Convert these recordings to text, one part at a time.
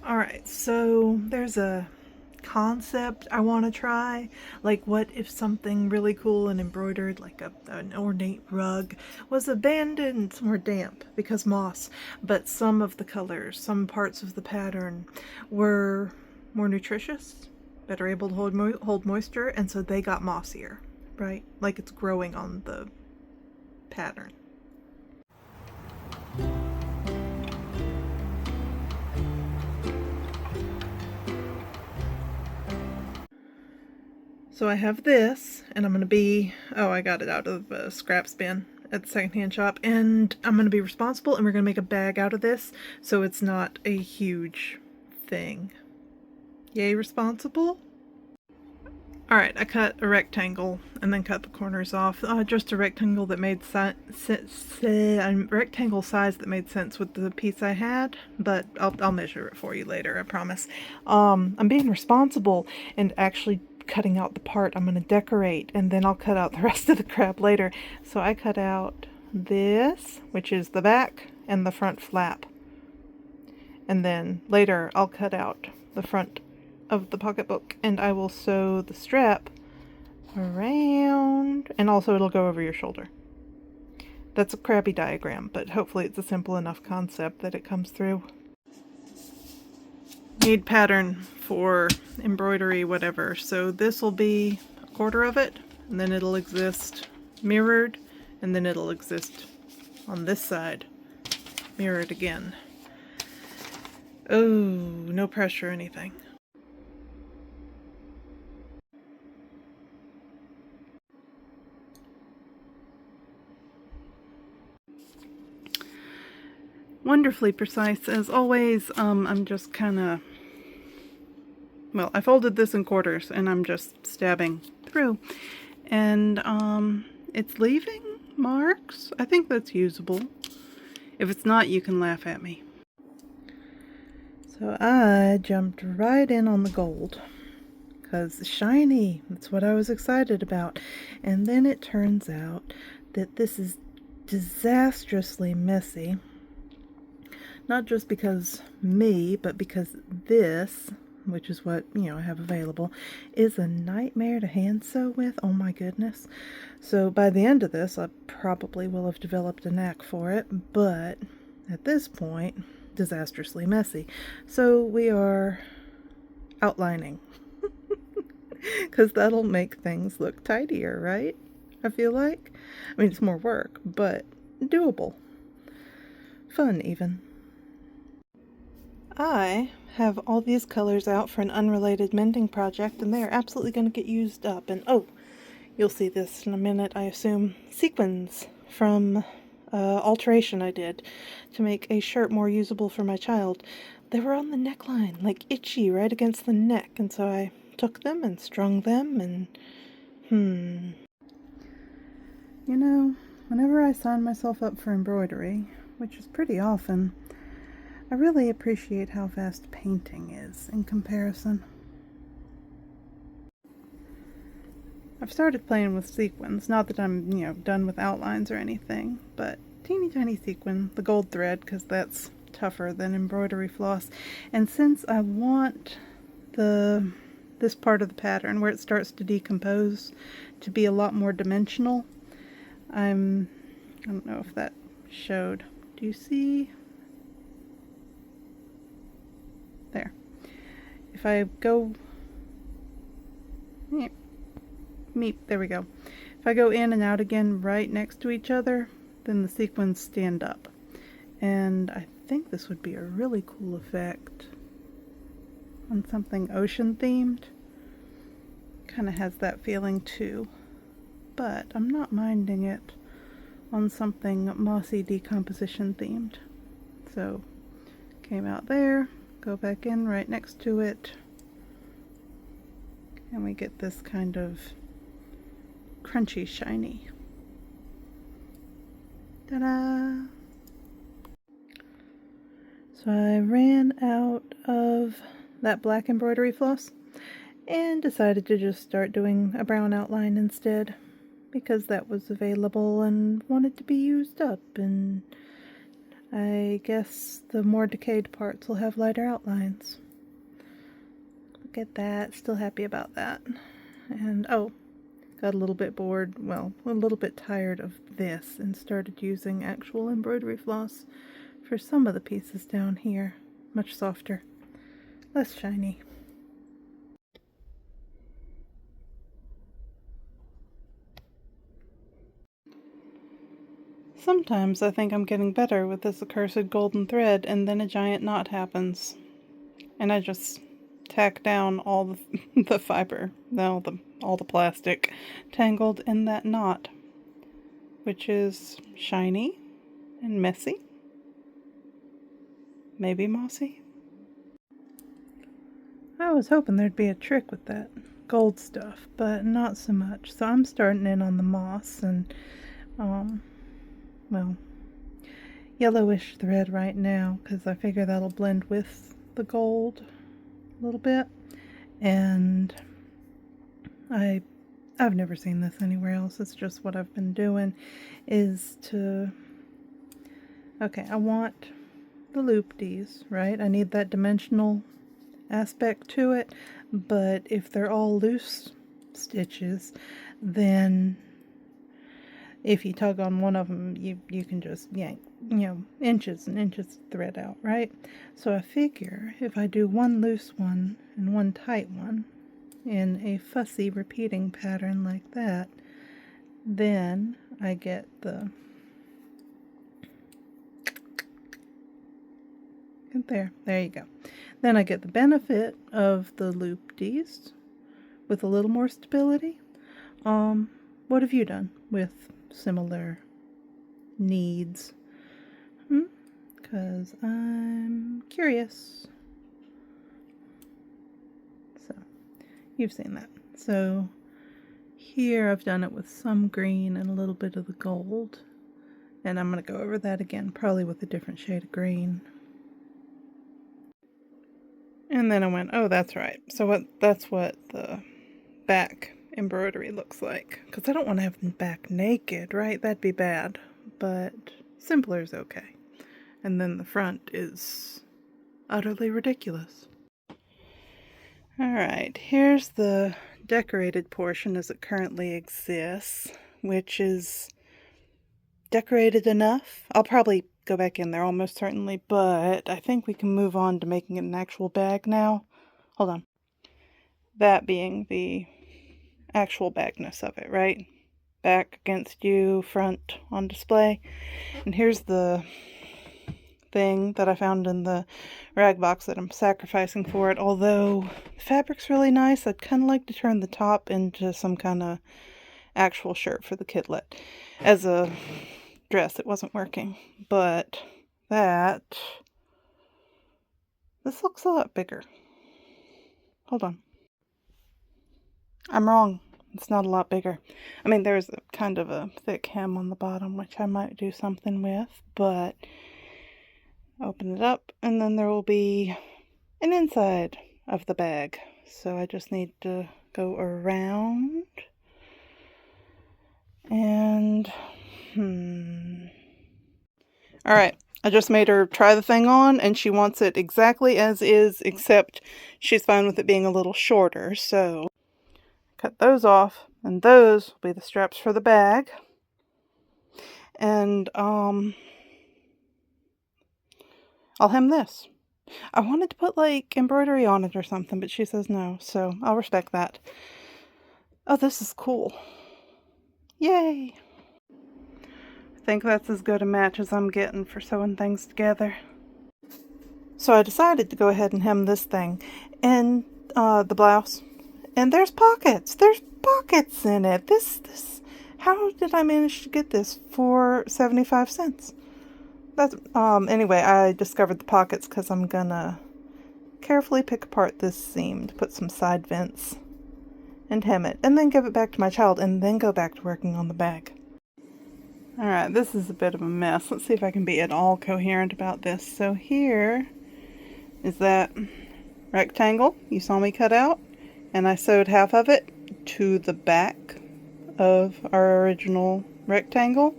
Alright, so there's a concept I want to try. Like, what if something really cool and embroidered, like an ornate rug, was abandoned somewhere damp because moss, but some of the colors, some parts of the pattern were more nutritious, better able to hold moisture, and so they got mossier, right? Like it's growing on the pattern. So I have this, and I'm going to be, oh, I got it out of a scraps bin at the secondhand shop, and I'm going to be responsible, and we're going to make a bag out of this, so it's not a huge thing. Yay, responsible? Alright, I cut a rectangle and then cut the corners off. Just a rectangle that made a rectangle size that made sense with the piece I had, but I'll measure it for you later, I promise. I'm being responsible and actually cutting out the part I'm going to decorate, and then I'll cut out the rest of the crap later. So I cut out this, which is the back and the front flap. And then later I'll cut out the front of the pocketbook, and I will sew the strap around, and also it'll go over your shoulder. That's a crappy diagram, but hopefully it's a simple enough concept that it comes through. Need pattern for embroidery, whatever. So this will be a quarter of it, and then it'll exist mirrored, and then it'll exist on this side mirrored again. Oh, no pressure or anything. Wonderfully precise as always. I'm just kind of, well, I folded this in quarters and I'm just stabbing through, and it's leaving marks. I think that's usable. If it's not, you can laugh at me. So I jumped right in on the gold because shiny, that's what I was excited about. And then it turns out that this is disastrously messy. Not just because me, but because this, which is what, I have available, is a nightmare to hand sew with. Oh my goodness. So by the end of this, I probably will have developed a knack for it, but at this point, disastrously messy. So we are outlining, because that'll make things look tidier, right? I feel like. I mean, it's more work, but doable. Fun, even. I have all these colors out for an unrelated mending project, and they are absolutely going to get used up. And oh, you'll see this in a minute, I assume. Sequins from alteration I did to make a shirt more usable for my child. They were on the neckline, like itchy right against the neck, and so I took them and strung them, and whenever I sign myself up for embroidery, which is pretty often, I really appreciate how fast painting is in comparison. I've started playing with sequins, not that I'm, done with outlines or anything, but teeny tiny sequin, the gold thread, because that's tougher than embroidery floss. And since I want this part of the pattern where it starts to decompose to be a lot more dimensional, I don't know if that showed. Do you see? There. If I go, there we go. If I go in and out again right next to each other, then the sequins stand up. And I think this would be a really cool effect on something ocean themed. Kind of has that feeling too. But I'm not minding it on something mossy decomposition themed. So, came out there. Go back in right next to it, and we get this kind of crunchy shiny. Ta-da! So I ran out of that black embroidery floss and decided to just start doing a brown outline instead, because that was available and wanted to be used up, and I guess the more decayed parts will have lighter outlines. Look at that, still happy about that. And oh, got a little bit bored, well, a little bit tired of this and started using actual embroidery floss for some of the pieces down here. Much softer, less shiny. Sometimes I think I'm getting better with this accursed golden thread, and then a giant knot happens. And I just tack down all the fiber, all the plastic, tangled in that knot, which is shiny and messy. Maybe mossy. I was hoping there'd be a trick with that gold stuff, but not so much. So I'm starting in on the moss and, well, yellowish thread right now, because I figure that'll blend with the gold a little bit. And I've never seen this anywhere else. It's just what I've been doing is to, okay, I want the loop-dees, right? I need that dimensional aspect to it, but if they're all loose stitches, then if you tug on one of them, you can just yank, inches and inches of thread out, right? So I figure if I do one loose one and one tight one in a fussy repeating pattern like that, then I get the, there you go. Then I get the benefit of the loop-dees with a little more stability. What have you done with similar needs? Because I'm curious. So, you've seen that. So, here I've done it with some green and a little bit of the gold. And I'm going to go over that again, probably with a different shade of green. And then I went, oh, that's right. So that's what the back embroidery looks like. Because I don't want to have the back naked, right? That'd be bad. But simpler is okay. And then the front is utterly ridiculous. Alright, here's the decorated portion as it currently exists, which is decorated enough. I'll probably go back in there almost certainly, but I think we can move on to making it an actual bag now. Hold on. That being the actual bagness of it, right? Back against you, front on display. And here's the thing that I found in the rag box that I'm sacrificing for it. Although the fabric's really nice, I'd kind of like to turn the top into some kind of actual shirt for the kidlet. As a dress, it wasn't working, but this looks a lot bigger. Hold on. I'm wrong. It's not a lot bigger. I mean, there's a kind of a thick hem on the bottom, which I might do something with, but open it up, and then there will be an inside of the bag. So I just need to go around and Alright, I just made her try the thing on, and she wants it exactly as is, except she's fine with it being a little shorter. So cut those off, and those will be the straps for the bag. And I'll hem this. I wanted to put like embroidery on it or something, but she says no, so I'll respect that. Oh, this is cool. Yay! I think that's as good a match as I'm getting for sewing things together. So I decided to go ahead and hem this thing and the blouse. And there's pockets. There's pockets in it. This how did I manage to get this for 75 cents? That's anyway, I discovered the pockets because I'm gonna carefully pick apart this seam to put some side vents and hem it, and then give it back to my child, and then go back to working on the bag. Alright, this is a bit of a mess. Let's see if I can be at all coherent about this. So here is that rectangle you saw me cut out, and I sewed half of it to the back of our original rectangle,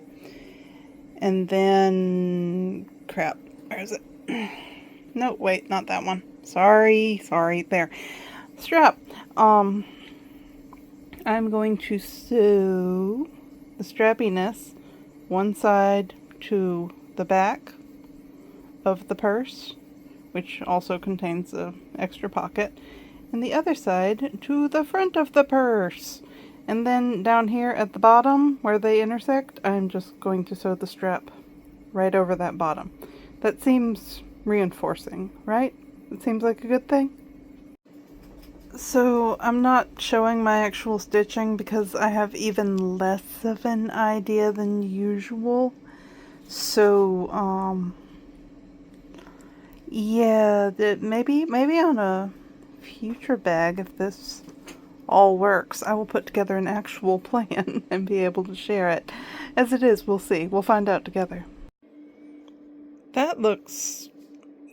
and then crap. Where is it? No, wait, not that one. Sorry, there. Strap. I'm going to sew the strappiness one side to the back of the purse, which also contains an extra pocket, and the other side to the front of the purse. And then down here at the bottom where they intersect, I'm just going to sew the strap right over that bottom. That seems reinforcing, right? It seems like a good thing. So I'm not showing my actual stitching because I have even less of an idea than usual. So, yeah, maybe on a future bag, if this all works, I will put together an actual plan and be able to share it. As it is, we'll see. We'll find out together. That looks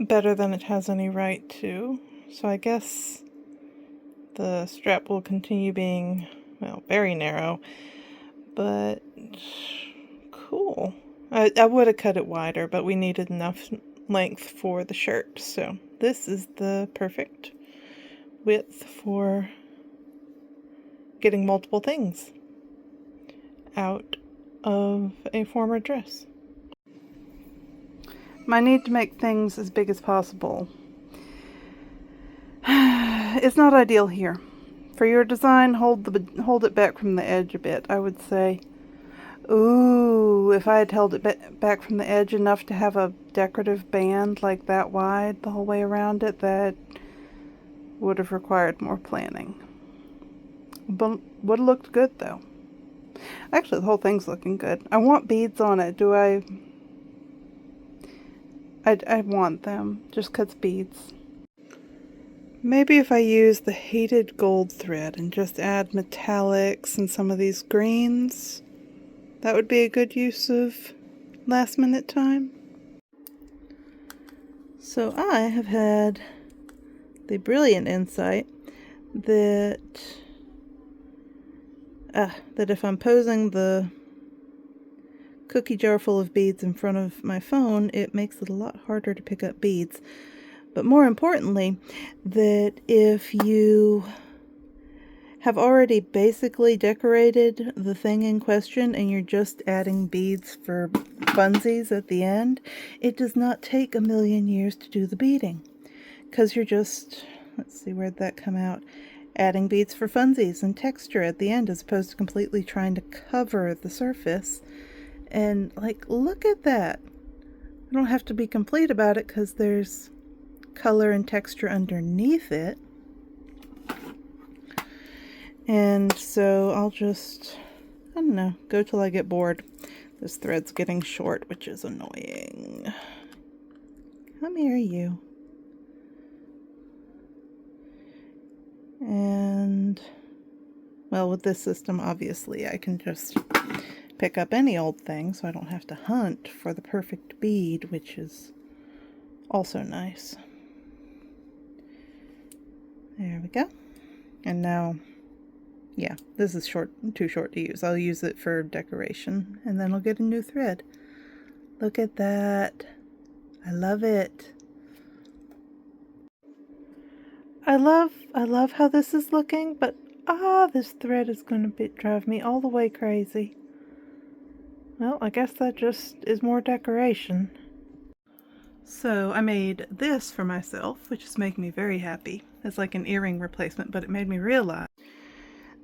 better than it has any right to. So I guess the strap will continue being, well, very narrow, but cool. I would have cut it wider, but we needed enough length for the shirt, so this is the perfect width for getting multiple things out of a former dress. My need to make things as big as possible is not ideal here. For your design, hold it back from the edge a bit, I would say. Ooh, if I had held it back from the edge enough to have a decorative band like that wide the whole way around it, that would have required more planning. But would have looked good though. Actually, the whole thing's looking good. I want beads on it. Do I want them, just 'cause beads. Maybe if I use the hated gold thread and just add metallics and some of these greens, that would be a good use of last minute time. So I have had the brilliant insight that if I'm posing the cookie jar full of beads in front of my phone, it makes it a lot harder to pick up beads. But more importantly, that if you have already basically decorated the thing in question and you're just adding beads for funsies at the end, it does not take a million years to do the beading. Because you're just, let's see, where'd that come out? Adding beads for funsies and texture at the end as opposed to completely trying to cover the surface. And, like, look at that. I don't have to be complete about it because there's color and texture underneath it. And so I'll just, I don't know, go till I get bored. This thread's getting short, which is annoying. Come here, you. And, well, with this system, obviously, I can just pick up any old thing, so I don't have to hunt for the perfect bead, which is also nice. There we go. And now, yeah, this is too short to use. I'll use it for decoration, and then I'll get a new thread. Look at that. I love it. I love how this is looking, but this thread is going to drive me all the way crazy. Well, I guess that just is more decoration. So I made this for myself, which is making me very happy. It's like an earring replacement, but it made me realize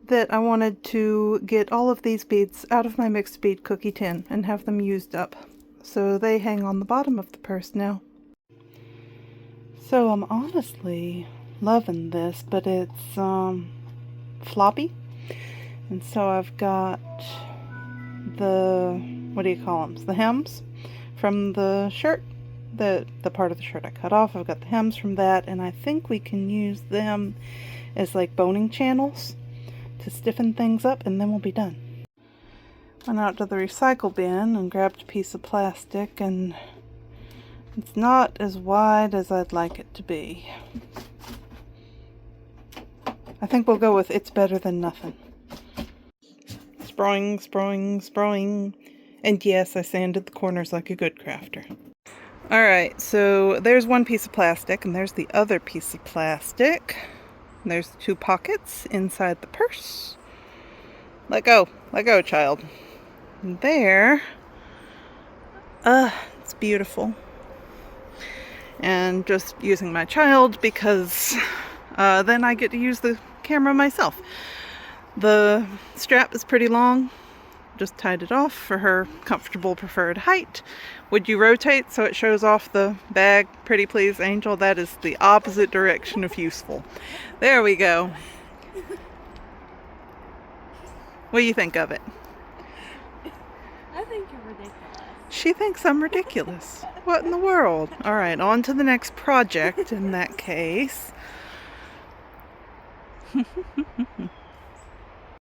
that I wanted to get all of these beads out of my mixed bead cookie tin and have them used up. So they hang on the bottom of the purse now. So I'm honestly loving this, but it's floppy. And so I've got the, what do you call them? The hems from the shirt. The part of the shirt I cut off, I've got the hems from that, and I think we can use them as like boning channels to stiffen things up, and then we'll be done. Went out to the recycle bin and grabbed a piece of plastic, and it's not as wide as I'd like it to be. I think we'll go with it's better than nothing. Sproing. And yes, I sanded the corners like a good crafter. Alright, so there's one piece of plastic, and there's the other piece of plastic. And there's 2 pockets inside the purse. Let go, child. And there, it's beautiful. And just using my child because then I get to use the camera myself. The strap is pretty long. Just tied it off for her comfortable preferred height. Would you rotate so it shows off the bag? Pretty please, Angel. That is the opposite direction of useful. There we go. What do you think of it? I think you're ridiculous. She thinks I'm ridiculous. What in the world? Alright, on to the next project in that case.